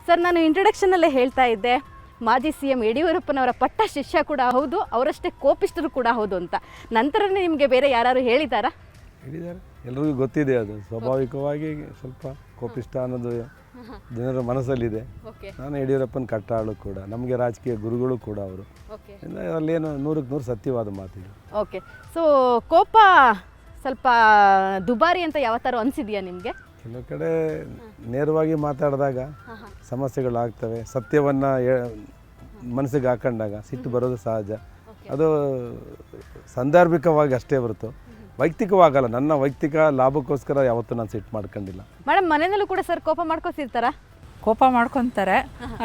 Sir, ನಾನು ಇಂಟ್ರೊಡಕ್ಷನಲ್ಲೇ ಹೇಳ್ತಾ ಇದ್ದೆ ಮಾಜಿ CM ಯಡಿಯೂರಪ್ಪನವರ ಪಟ್ಟ ಶಿಷ್ಯ ಕೂಡ ಹೌದು, ಅವರಷ್ಟೇ ಕೋಪಿಷ್ಟರು ಕೂಡ ಹೌದು ಅಂತ. ನಂತರನೇ ನಿಮಗೆ ಬೇರೆ ಯಾರು ಹೇಳಿದ್ದಾರೆ? ಎಲ್ರಿಗೂ ಗೊತ್ತಿದೆ, ಅದು ಸ್ವಾಭಾವಿಕವಾಗಿ ಸ್ವಲ್ಪ ಕೋಪಿಷ್ಟ ಅನ್ನೋದು ಜನರ ಮನಸ್ಸಲ್ಲಿದೆ. ನಾನು ಯಡಿಯೂರಪ್ಪನ ಕಟ್ಟಾಳು ಕೂಡ, ನಮಗೆ ರಾಜಕೀಯ ಗುರುಗಳು ಕೂಡ ಅವರು. ಅಲ್ಲೇನು 100% ಸತ್ಯವಾದ ಮಾತಿದೆ. ಓಕೆ, ಸೊ ಕೋಪ ಸ್ವಲ್ಪ ದುಬಾರಿ ಅಂತ ಯಾವತ್ತಾರು ಅನಿಸಿದೆಯಾ ನಿಮಗೆ? ಕೆಲವು ಕಡೆ ನೇರವಾಗಿ ಮಾತಾಡಿದಾಗ ಸಮಸ್ಯೆಗಳಾಗ್ತವೆ. ಸತ್ಯವನ್ನು ಮನಸ್ಸಿಗೆ ಹಾಕೊಂಡಾಗ ಸಿಟ್ಟು ಬರೋದು ಸಹಜ. ಅದು ಸಾಂದರ್ಭಿಕವಾಗಿ ಅಷ್ಟೇ ಹೊರತು ವೈಯಕ್ತಿಕವಾಗಲ್ಲ. ನನ್ನ ವೈಯಕ್ತಿಕ ಲಾಭಕ್ಕೋಸ್ಕರ ಯಾವತ್ತೂ ನಾನು ಸಿಟ್ಟು ಮಾಡ್ಕೊಂಡಿಲ್ಲ. ಮೇಡಮ್, ಮನೆಯಲ್ಲೂ ಕೂಡ ಸರ್ ಕೋಪ ಮಾಡ್ಕೊತಿರ್ತಾರಾ? ಕೋಪ ಮಾಡ್ಕೊತಾರೆ,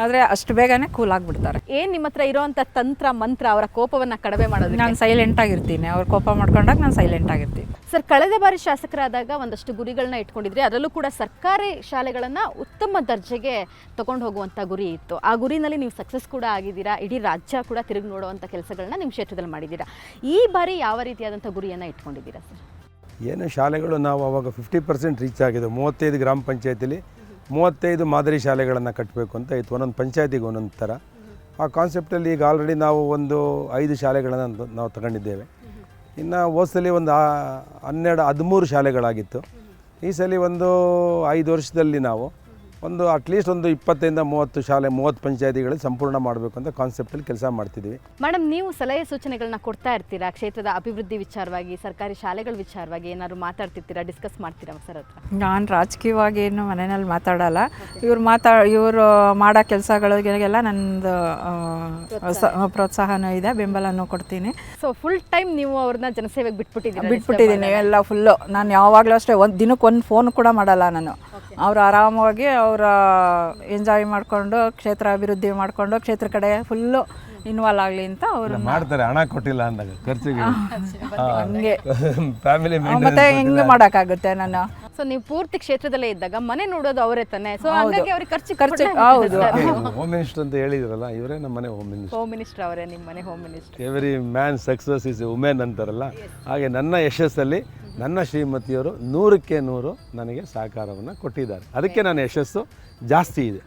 ಆದರೆ ಅಷ್ಟು ಬೇಗನೆ ಕೂಲ್ ಆಗಿಬಿಡ್ತಾರೆ. ಏನು ನಿಮ್ಮ ಹತ್ರ ಇರೋವಂಥ ತಂತ್ರ ಮಂತ್ರ ಅವರ ಕೋಪವನ್ನು ಕಡಿಮೆ ಮಾಡೋದು? ನಾನು ಸೈಲೆಂಟ್ ಆಗಿರ್ತೀನಿ. ಅವ್ರು ಕೋಪ ಮಾಡ್ಕೊಂಡಾಗ ನಾನು ಸೈಲೆಂಟ್ ಆಗಿರ್ತೀನಿ. ಸರ್, ಕಳೆದ ಬಾರಿ ಶಾಸಕರಾದಾಗ ಒಂದಷ್ಟು ಗುರಿಗಳನ್ನ ಇಟ್ಕೊಂಡಿದ್ರೆ, ಅದರಲ್ಲೂ ಕೂಡ ಸರ್ಕಾರಿ ಶಾಲೆಗಳನ್ನು ಉತ್ತಮ ದರ್ಜೆಗೆ ತಗೊಂಡು ಹೋಗುವಂಥ ಗುರಿ ಇತ್ತು. ಆ ಗುರಿನಲ್ಲಿ ನೀವು ಸಕ್ಸಸ್ ಕೂಡ ಆಗಿದ್ದೀರಾ. ಇಡೀ ರಾಜ್ಯ ಕೂಡ ತಿರುಗಿ ನೋಡುವಂಥ ಕೆಲಸಗಳನ್ನ ನಿಮ್ಮ ಕ್ಷೇತ್ರದಲ್ಲಿ ಮಾಡಿದ್ದೀರಾ. ಈ ಬಾರಿ ಯಾವ ರೀತಿಯಾದಂಥ ಗುರಿಯನ್ನು ಇಟ್ಕೊಂಡಿದ್ದೀರಾ ಸರ್? ಏನು ಶಾಲೆಗಳು ನಾವು ಅವಾಗ 50% ರೀಚ್ ಆಗಿದೆ. 35 ಗ್ರಾಮ ಪಂಚಾಯತಿಲಿ 35 ಮಾದರಿ ಶಾಲೆಗಳನ್ನು ಕಟ್ಟಬೇಕು ಅಂತ ಇತ್ತು, ಒಂದೊಂದು ಪಂಚಾಯತಿಗೆ ಒಂದೊಂದು ಥರ. ಆ ಕಾನ್ಸೆಪ್ಟಲ್ಲಿ ಈಗ ಆಲ್ರೆಡಿ ನಾವು ಒಂದು 5 ಶಾಲೆಗಳನ್ನು ನಾವು ತಗೊಂಡಿದ್ದೇವೆ. ಇನ್ನು ಹೋದ ಸಲ ಒಂದು 12-13 ಶಾಲೆಗಳಾಗಿತ್ತು. ಈ ಸಲ ಒಂದು 5 ವರ್ಷದಲ್ಲಿ ನಾವು ಒಂದು ಅಟ್ಲೀಸ್ಟ್ ಒಂದು 20-30 ಶಾಲೆ 30 ಪಂಚಾಯತಿಗಳಲ್ಲಿ ಸಂಪೂರ್ಣ ಮಾಡಬೇಕು ಅಂತ ಕಾನ್ಸೆಪ್ಟಲ್ಲಿ ಕೆಲಸ ಮಾಡ್ತಿದ್ದೀವಿ. ಮೇಡಮ್, ನೀವು ಸಲಹೆ ಸೂಚನೆಗಳನ್ನ ಕೊಡ್ತಾ ಇರ್ತೀರಾ ಕ್ಷೇತ್ರದ ಅಭಿವೃದ್ಧಿ ವಿಚಾರವಾಗಿ, ಸರ್ಕಾರಿ ಶಾಲೆಗಳ ವಿಚಾರವಾಗಿ ಏನಾದ್ರು ಮಾತಾಡ್ತಿರ್ತೀರಾ, ಡಿಸ್ಕಸ್ ಮಾಡ್ತೀರಾ ಸರ್ ಹತ್ರ? ನಾನು ರಾಜಕೀಯವಾಗಿ ಏನು ಮನೆಯಲ್ಲಿ ಮಾತಾಡಲ್ಲ. ಇವರು ಮಾಡೋ ಕೆಲಸಗಳಿಗೆಲ್ಲ ನನ್ನದು ಪ್ರೋತ್ಸಾಹನೂ ಇದೆ, ಬೆಂಬಲನೂ ಕೊಡ್ತೀನಿ. ಸೊ ಫುಲ್ ಟೈಮ್ ನೀವು ಅವ್ರನ್ನ ಜನಸೇವೆಗೆ ಬಿಟ್ಬಿಟ್ಟಿದ್ದೀನಿ ಎಲ್ಲ ಫುಲ್ಲು. ನಾನು ಯಾವಾಗಲೂ ಅಷ್ಟೇ ದಿನಕ್ಕೆ ಒಂದು ಫೋನ್ ಕೂಡ ಮಾಡಲ್ಲ ನಾನು. ಅವರು ಆರಾಮವಾಗಿ ಅವರ ಎಂಜಾಯ್ ಮಾಡಿಕೊಂಡು ಕ್ಷೇತ್ರ ಅಭಿವೃದ್ಧಿ ಮಾಡಿಕೊಂಡು ಕ್ಷೇತ್ರ ಕಡೆ ಫುಲ್ಲು ಇನ್ವಾಲ್ವ್ ಆಗಲಿ ಅಂತ ಅವರು ಮಾಡ್ತಾರೆ. ಹಣ ಕೊಟ್ಟಿಲ್ಲ ಅಂದಾಗ ಖರ್ಚಿಗೆ ಹಂಗೆ ಫ್ಯಾಮಿಲಿ ಮತ್ತೆ ಹೆಂಗೆ ಮಾಡೋಕ್ಕಾಗುತ್ತೆ ನಾನು? ಸೊ ನೀವು ಪೂರ್ತಿ ಕ್ಷೇತ್ರದಲ್ಲೇ ಇದ್ದಾಗ ಮನೆ ನೋಡೋದು ಅವರೇ ತಾನೆ. ಸೊ ಹಾಗಾಗಿ ಅವ್ರಿಗೆ ಖರ್ಚು ಹೌದು. ಹೋಮ್ ಮಿನಿಸ್ಟರ್ ಅಂತ ಹೇಳಿದ್ರಲ್ಲ, ಇವರೇ ನಮ್ಮ ಮನೆ ಹೋಮ್ ಮಿನಿಸ್ಟರ್. ಹೋಮ್ ಮಿನಿಸ್ಟರ್ ಅವರೇ ನಿಮ್ಮ ಮನೆ home minister. Every man success is women ಅಂತಾರಲ್ಲ, ಹಾಗೆ ನನ್ನ ಯಶಸ್ಸಲ್ಲಿ ನನ್ನ ಶ್ರೀಮತಿಯವರು 100ಕ್ಕೆ 100 ನನಗೆ ಸಹಕಾರವನ್ನು ಕೊಟ್ಟಿದ್ದಾರೆ. ಅದಕ್ಕೆ ನನ್ನ ಯಶಸ್ಸು ಜಾಸ್ತಿ ಇದೆ.